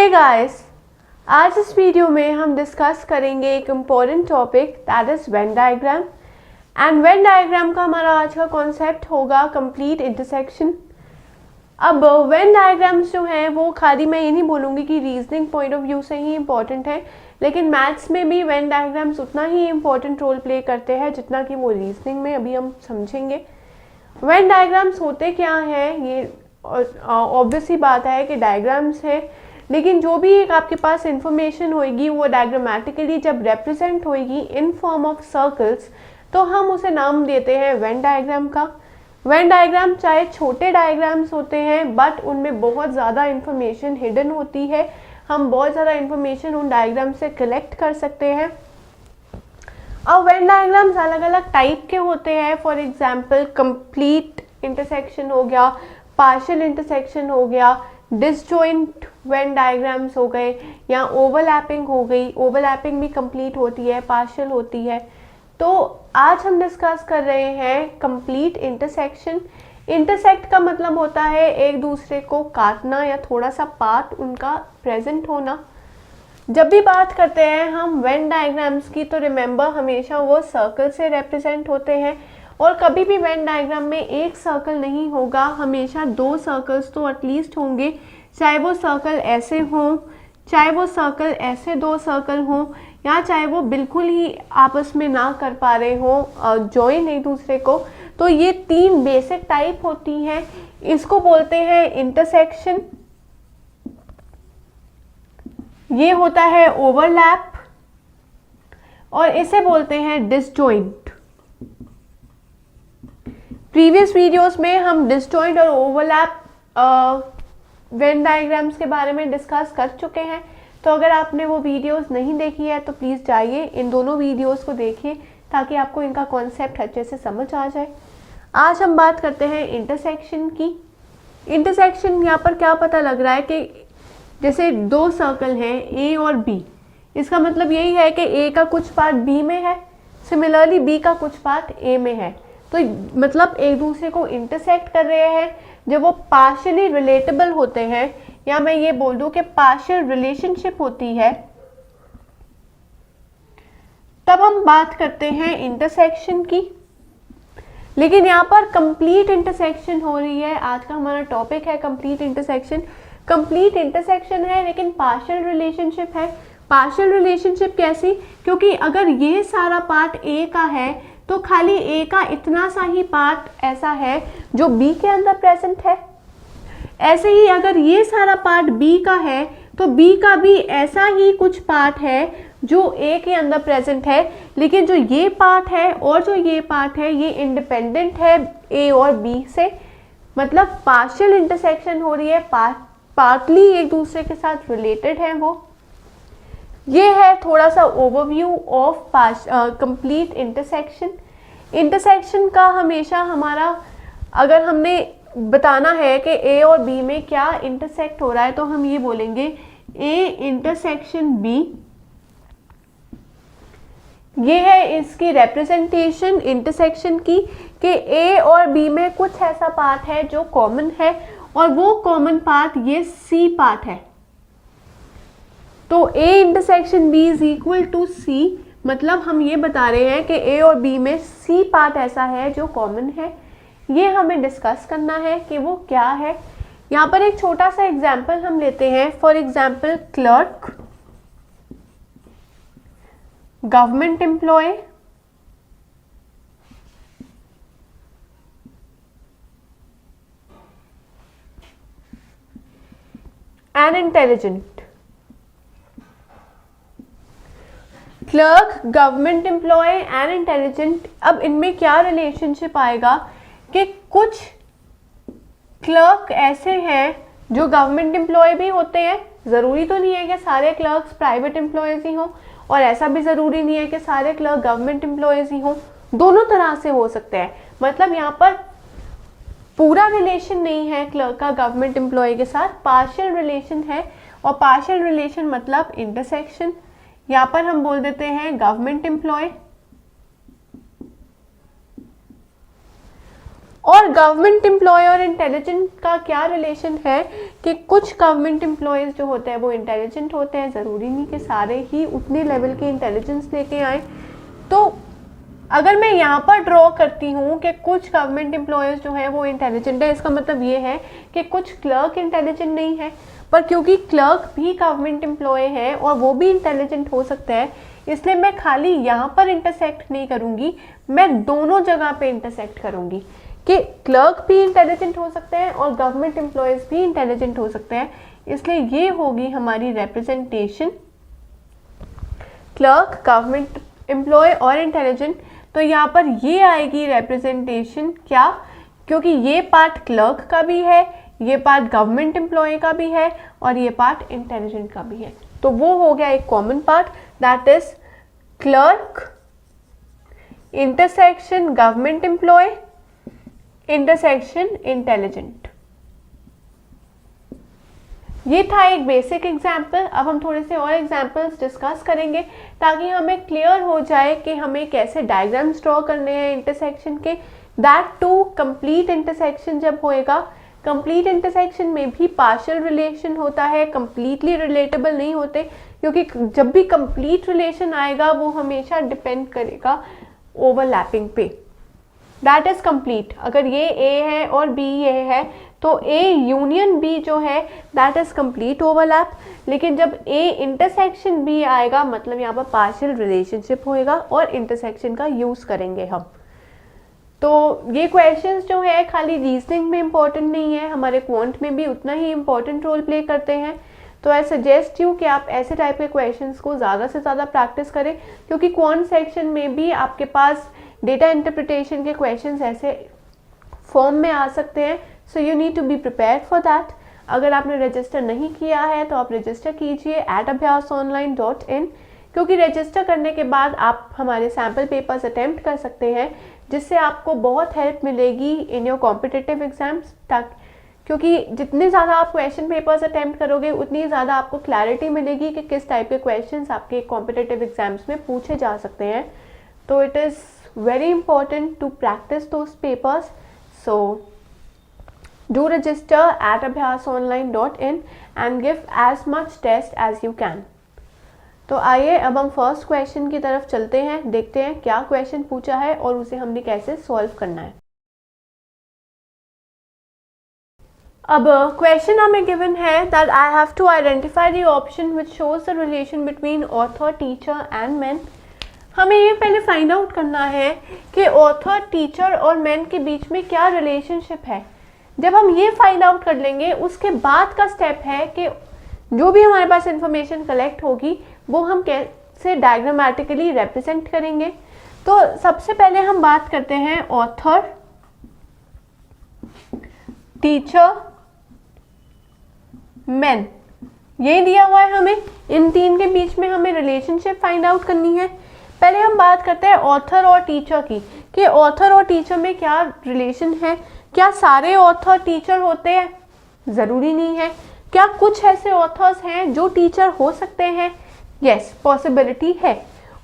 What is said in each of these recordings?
Hey guys, आज इस video में हम डिस्कस करेंगे एक important topic that is Venn diagram. And Venn diagram का हमारा आज का कॉन्सेप्ट होगा कंप्लीट इंटरसेक्शन। अब वेन डायग्राम्स जो हैं वो खाली मैं ये नहीं बोलूँगी कि रीजनिंग पॉइंट ऑफ व्यू से ही इम्पॉर्टेंट है, लेकिन मैथ्स में भी वेन डायग्राम्स उतना ही इम्पॉर्टेंट रोल प्ले करते हैं जितना कि वो रीजनिंग में। अभी हम समझेंगे वेन डायग्राम्स होते क्या हैं। ये ऑब्वियस ही बात है कि डायग्राम्स है, लेकिन जो भी एक आपके पास इंफॉर्मेशन होगी वो डायग्रामेटिकली जब रिप्रेजेंट होगी इन फॉर्म ऑफ सर्कल्स तो हम उसे नाम देते हैं वेन डायग्राम का। वेन डायग्राम चाहे छोटे डायग्राम्स होते हैं बट उनमें बहुत ज़्यादा इंफॉर्मेशन हिडन होती है। हम बहुत ज़्यादा इंफॉर्मेशन उन डायग्राम से कलेक्ट कर सकते हैं। अब वेन डायग्राम्स अलग अलग टाइप के होते हैं। फॉर एग्जांपल कंप्लीट इंटरसेक्शन हो गया, पार्शियल इंटरसेक्शन हो गया, डिसजॉइंट वेन डायग्राम्स हो गए, या ओवरलैपिंग हो गई। ओवरलैपिंग भी कंप्लीट होती है, पार्शियल होती है। तो आज हम डिस्कस कर रहे हैं कंप्लीट इंटरसेक्शन। इंटरसेक्ट का मतलब होता है एक दूसरे को काटना या थोड़ा सा पार्ट उनका प्रेजेंट होना। जब भी बात करते हैं हम वेन डायग्राम्स की तो रिमेंबर हमेशा वो सर्कल से रिप्रेजेंट होते हैं, और कभी भी वेन डायग्राम में एक सर्कल नहीं होगा, हमेशा दो सर्कल्स तो एटलीस्ट होंगे। चाहे वो सर्कल ऐसे हों, चाहे वो सर्कल ऐसे दो सर्कल हों, या चाहे वो बिल्कुल ही आपस में ना कर पा रहे हों जॉइन एक दूसरे को। तो ये तीन बेसिक टाइप होती हैं। इसको बोलते हैं इंटरसेक्शन, ये होता है ओवरलैप, और इसे बोलते हैं डिसजॉइंट। प्रीवियस वीडियोस में हम डिसजॉइंट और ओवरलैप वेन डायग्राम्स के बारे में डिस्कस कर चुके हैं। तो अगर आपने वो वीडियोस नहीं देखी है तो प्लीज़ जाइए इन दोनों वीडियोस को देखिए ताकि आपको इनका कॉन्सेप्ट अच्छे से समझ आ जाए। आज हम बात करते हैं इंटरसेक्शन की। इंटरसेक्शन यहाँ पर क्या पता लग रहा है कि जैसे दो सर्कल हैं ए और बी, इसका मतलब यही है कि ए का कुछ पार्ट बी में है, सिमिलरली बी का कुछ पार्ट ए में है। तो मतलब एक दूसरे को इंटरसेक्ट कर रहे हैं। जब वो पार्शियली रिलेटेबल होते हैं, या मैं ये बोल दूं कि पार्शियल रिलेशनशिप होती है, तब हम बात करते हैं इंटरसेक्शन की। लेकिन यहाँ पर कंप्लीट इंटरसेक्शन हो रही है। आज का हमारा टॉपिक है कंप्लीट इंटरसेक्शन। कंप्लीट इंटरसेक्शन है लेकिन पार्शियल रिलेशनशिप है। पार्शियल रिलेशनशिप कैसी? क्योंकि अगर ये सारा पार्ट ए का है तो खाली ए का इतना सा ही पार्ट ऐसा है जो बी के अंदर प्रेजेंट है। ऐसे ही अगर ये सारा पार्ट बी का है तो बी का भी ऐसा ही कुछ पार्ट है जो ए के अंदर प्रेजेंट है। लेकिन जो ये पार्ट है और जो ये पार्ट है ये इंडिपेंडेंट है ए और बी से। मतलब पार्शियल इंटरसेक्शन हो रही है, पार्टली एक दूसरे के साथ रिलेटेड है वो। ये है थोड़ा सा overview of complete intersection. Intersection का हमेशा हमारा, अगर हमने बताना है कि ए और बी में क्या इंटरसेक्ट हो रहा है तो हम ये बोलेंगे ए इंटरसेक्शन बी। ये है इसकी रिप्रेजेंटेशन इंटरसेक्शन की कि ए और बी में कुछ ऐसा पार्ट है जो कॉमन है, और वो कॉमन पार्ट ये सी पार्ट है। तो A intersection B is equal to C। मतलब हम ये बता रहे हैं कि A और B में C पार्ट ऐसा है जो कॉमन है। ये हमें डिस्कस करना है कि वो क्या है। यहाँ पर एक छोटा सा एग्जाम्पल हम लेते हैं। For example clerk, government employ, and intelligent. Clerk, government employ and intelligent. अब इनमें क्या रिलेशनशिप आएगा कि कुछ क्लर्क ऐसे हैं जो गवर्नमेंट एम्प्लॉय भी होते हैं। ज़रूरी तो नहीं है कि सारे क्लर्क्स प्राइवेट एम्प्लॉयज़ ही हों, और ऐसा भी ज़रूरी नहीं है कि सारे क्लर्क गवर्नमेंट एम्प्लॉयज़ ही हों। दोनों तरह से हो सकते हैं। मतलब यहाँ पर पूरा रिलेशन नहीं है क्लर्क का गवर्नमेंट एम्प्लॉय के साथ, पार्शियल रिलेशन है। और पार्शियल रिलेशन मतलब इंटरसेक्शन। यहाँ पर हम बोल देते हैं गवर्नमेंट एम्प्लॉय, और गवर्नमेंट एम्प्लॉय और इंटेलिजेंट का क्या रिलेशन है कि कुछ गवर्नमेंट एम्प्लॉयज़ जो होते हैं वो इंटेलिजेंट होते हैं, ज़रूरी नहीं कि सारे ही उतने लेवल के इंटेलिजेंस लेके आए। तो अगर मैं यहाँ पर ड्रॉ करती हूँ कि कुछ गवर्नमेंट एम्प्लॉयज़ जो हैं वो इंटेलिजेंट है, इसका मतलब ये है कि कुछ क्लर्क इंटेलिजेंट नहीं है, पर क्योंकि क्लर्क भी गवर्नमेंट एम्प्लॉय है और वो भी इंटेलिजेंट हो सकता है, इसलिए मैं खाली यहाँ पर इंटरसेक्ट नहीं करूँगी, मैं दोनों जगह पे इंटरसेक्ट करूँगी कि क्लर्क भी इंटेलिजेंट हो सकते हैं और गवर्नमेंट एम्प्लॉयज़ भी इंटेलिजेंट हो सकते हैं। इसलिए ये होगी हमारी रिप्रेजेंटेशन, क्लर्क, गवर्नमेंट एम्प्लॉय और इंटेलिजेंट। तो यहाँ पर ये आएगी रिप्रेजेंटेशन, क्या? क्योंकि ये पार्ट क्लर्क का भी है, ये पार्ट गवर्नमेंट एम्प्लॉय का भी है और ये पार्ट इंटेलिजेंट का भी है। तो वो हो गया एक common part, that is clerk intersection government employ intersection intelligent. ये था एक बेसिक एग्जाम्पल। अब हम थोड़े से और एग्जाम्पल्स डिस्कस करेंगे ताकि हमें क्लियर हो जाए कि हमें कैसे डायग्राम्स ड्रॉ करने हैं इंटरसेक्शन के, दैट टू कंप्लीट इंटरसेक्शन जब होएगा। कंप्लीट इंटरसेक्शन में भी पार्शियल रिलेशन होता है, कंप्लीटली रिलेटेबल नहीं होते, क्योंकि जब भी कंप्लीट रिलेशन आएगा वो हमेशा डिपेंड करेगा ओवरलैपिंग पे। That is complete. अगर ये ए है और बी ये है तो ए यूनियन बी जो है दैट इज कंप्लीट ओवरलैप। लेकिन जब ए इंटरसेक्शन बी आएगा मतलब यहाँ पर पार्शियल रिलेशनशिप होएगा और इंटरसेक्शन का यूज करेंगे हम। तो ये क्वेश्चंस जो है खाली रीजनिंग में इम्पोर्टेंट नहीं है, हमारे क्वांट में भी उतना ही इम्पोर्टेंट रोल प्ले करते हैं। तो आई सजेस्ट यू कि आप ऐसे टाइप के क्वेश्चंस को ज़्यादा से ज़्यादा प्रैक्टिस करें, क्योंकि क्वांट सेक्शन में भी आपके पास डेटा इंटरप्रिटेशन के क्वेश्चंस ऐसे फॉर्म में आ सकते हैं। So you need to be prepared for that. अगर आपने रजिस्टर नहीं किया है तो आप रजिस्टर कीजिए @abhyasonline.in, क्योंकि रजिस्टर करने के बाद आप हमारे सैम्पल पेपर्स अटेम्प्ट कर सकते हैं, जिससे आपको बहुत हेल्प मिलेगी इन योर कॉम्पिटिटिव एग्जाम्स। क्योंकि जितने ज़्यादा आप क्वेश्चन पेपर्स अटेम्प्ट करोगे उतनी ज़्यादा आपको क्लैरिटी मिलेगी कि किस टाइप के क्वेश्चंस आपके कॉम्पिटिटिव एग्जाम्स में पूछे जा सकते हैं। तो it is very important to practice those papers. So do register @abhyasonline.in and give as much test as you can. तो आइए अब हम फर्स्ट क्वेश्चन की तरफ चलते हैं, देखते हैं क्या क्वेश्चन पूछा है और उसे हमने कैसे सॉल्व करना है। अब क्वेश्चन हमें गिवन है that I have to identify the option which shows the relation between author, teacher and men. हमें ये पहले फाइंड आउट करना है कि ऑथर, टीचर और मैन के बीच में क्या रिलेशनशिप है। जब हम ये फाइंड आउट कर लेंगे उसके बाद का स्टेप है कि जो भी हमारे पास इंफॉर्मेशन कलेक्ट होगी वो हम कैसे डायग्रामेटिकली रिप्रेजेंट करेंगे। तो सबसे पहले हम बात करते हैं ऑथर, टीचर, मैन। ये दिया हुआ है हमें, इन तीन के बीच में हमें रिलेशनशिप फाइंड आउट करनी है। पहले हम बात करते हैं ऑथर और टीचर की, कि ऑथर और टीचर में क्या रिलेशन है। क्या सारे ऑथर टीचर होते हैं? ज़रूरी नहीं है। क्या कुछ ऐसे ऑथर्स हैं जो टीचर हो सकते हैं? यस, पॉसिबिलिटी है।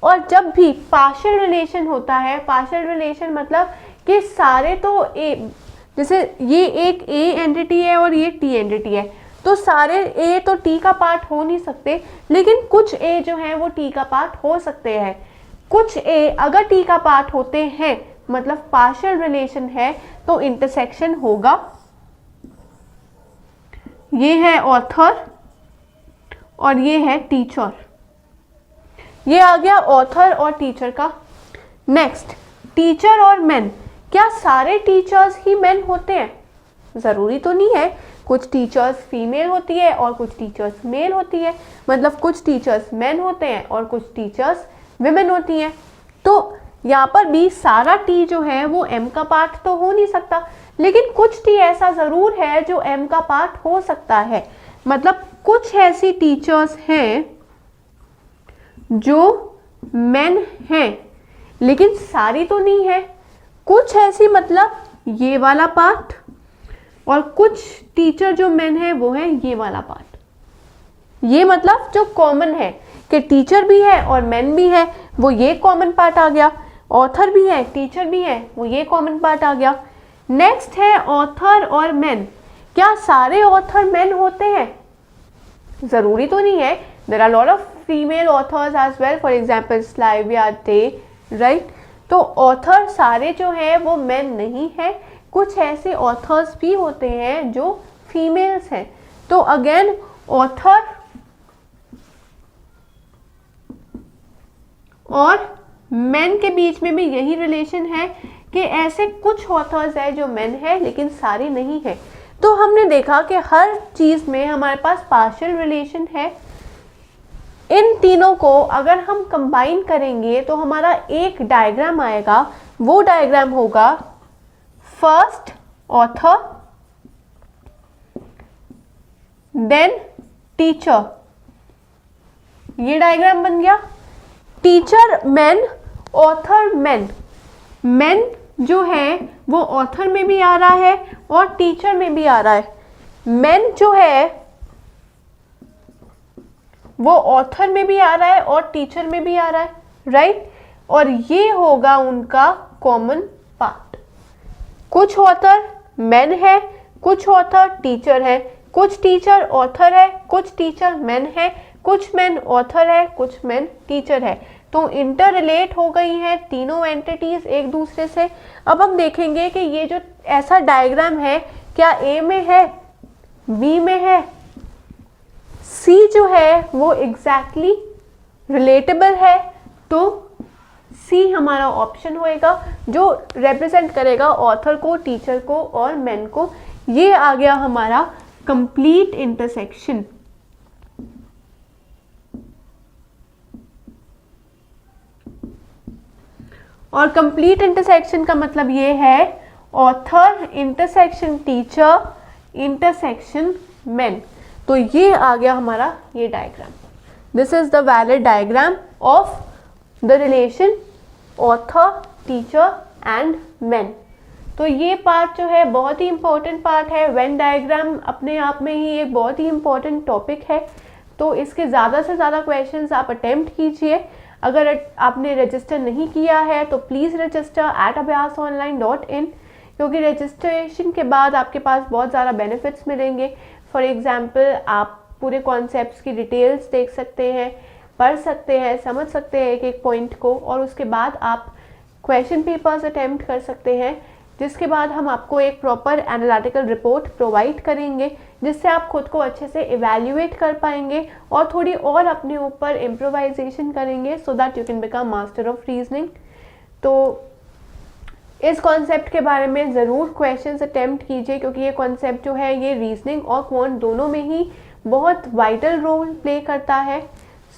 और जब भी पार्शियल रिलेशन होता है, पार्शियल रिलेशन मतलब कि सारे तो ए, जैसे ये एक ए एंटिटी है और ये टी एंटिटी है, तो सारे ए तो टी का पार्ट हो नहीं सकते, लेकिन कुछ ए जो है वो टी का पार्ट हो सकते हैं। कुछ ए अगर टी का पार्ट होते हैं मतलब पार्शियल रिलेशन है तो इंटरसेक्शन होगा। ये है ऑथर और ये है टीचर। ये आ गया ऑथर और टीचर का। नेक्स्ट, टीचर और मैन। क्या सारे टीचर्स ही मैन होते हैं? ज़रूरी तो नहीं है, कुछ टीचर्स फीमेल होती है और कुछ टीचर्स मेल होती है, मतलब कुछ टीचर्स मैन होते हैं और कुछ टीचर्स विमेन होती हैं। तो यहाँ पर भी सारा टी जो है वो एम का पार्ट तो हो नहीं सकता, लेकिन कुछ टी ऐसा ज़रूर है जो एम का पार्ट हो सकता है। मतलब कुछ ऐसी टीचर्स हैं जो मेन हैं, लेकिन सारी तो नहीं है। कुछ ऐसी मतलब ये वाला पार्ट, और कुछ टीचर जो मेन है वो है ये वाला पार्ट। ये मतलब जो कॉमन है कि टीचर भी है और मेन भी है, वो ये कॉमन पार्ट आ गया। ऑथर भी है, टीचर भी है, वो ये कॉमन पार्ट आ गया। नेक्स्ट है ऑथर और मैन। क्या सारे ऑथर मैन होते हैं? ज़रूरी तो नहीं है, there are lot of female authors as well, for example Sylvia Day, right. तो ऑथर सारे जो हैं वो मैन नहीं है, कुछ ऐसे ऑथर्स भी होते हैं जो फीमेल्स हैं। तो अगेन ऑथर और मैन के बीच में भी यही रिलेशन है कि ऐसे कुछ ऑथर्स है जो मैन है लेकिन सारे नहीं है। तो हमने देखा कि हर चीज में हमारे पास पार्शियल रिलेशन है। इन तीनों को अगर हम कंबाइन करेंगे तो हमारा एक डायग्राम आएगा, वो डायग्राम होगा फर्स्ट ऑथर देन टीचर। ये डायग्राम बन गया। Teacher man, author man. Man जो है वो ऑथर में भी आ रहा है और टीचर में भी आ रहा है। मैन जो है वो ऑथर में भी आ रहा है और टीचर में भी आ रहा है, राइट। और ये होगा उनका कॉमन पार्ट। कुछ ऑथर मैन है, कुछ ऑथर टीचर है, कुछ टीचर ऑथर है, कुछ टीचर मैन है, कुछ मैन ऑथर है, कुछ मैन टीचर है। तो इंटर रिलेट हो गई हैं तीनों एंटिटीज एक दूसरे से। अब हम देखेंगे कि ये जो ऐसा डायग्राम है क्या ए में है, बी में है, सी जो है वो एग्जैक्टली रिलेटेबल है, तो सी हमारा ऑप्शन होएगा जो रिप्रेजेंट करेगा ऑथर को, टीचर को और मैन को। ये आ गया हमारा कंप्लीट इंटरसेक्शन। और कंप्लीट इंटरसेक्शन का मतलब ये है author intersection teacher intersection man. तो ये आ गया हमारा ये diagram. This is the valid diagram of the relation author teacher and man. तो ये पार्ट जो है बहुत ही इंपॉर्टेंट पार्ट है। वेन डायग्राम अपने आप में ही एक बहुत ही इंपॉर्टेंट टॉपिक है, तो इसके ज़्यादा से ज़्यादा क्वेश्चंस आप अटेम्प्ट कीजिए। अगर आपने रजिस्टर नहीं किया है तो प्लीज़ रजिस्टर @abhyasonline.in, क्योंकि रजिस्ट्रेशन के बाद आपके पास बहुत ज़्यादा बेनिफिट्स मिलेंगे। फॉर एग्जाम्पल आप पूरे कॉन्सेप्ट्स की डिटेल्स देख सकते हैं, पढ़ सकते हैं, समझ सकते हैं एक एक पॉइंट को, और उसके बाद आप क्वेश्चन पेपर्स अटेम्प्ट कर सकते हैं, जिसके बाद हम आपको एक प्रॉपर एनालिटिकल रिपोर्ट प्रोवाइड करेंगे जिससे आप खुद को अच्छे से इवैल्यूएट कर पाएंगे और थोड़ी और अपने ऊपर इम्प्रोवाइजेशन करेंगे so that you can become master of reasoning. तो इस कॉन्सेप्ट के बारे में ज़रूर क्वेश्चंस अटेम्प्ट कीजिए, क्योंकि ये कॉन्सेप्ट जो है ये रीजनिंग और क्वांट दोनों में ही बहुत वाइटल रोल प्ले करता है।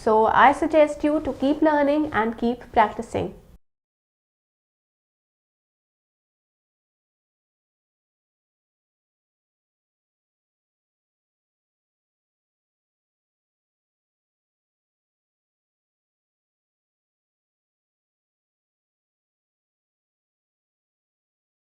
So I suggest you to keep learning and keep practising.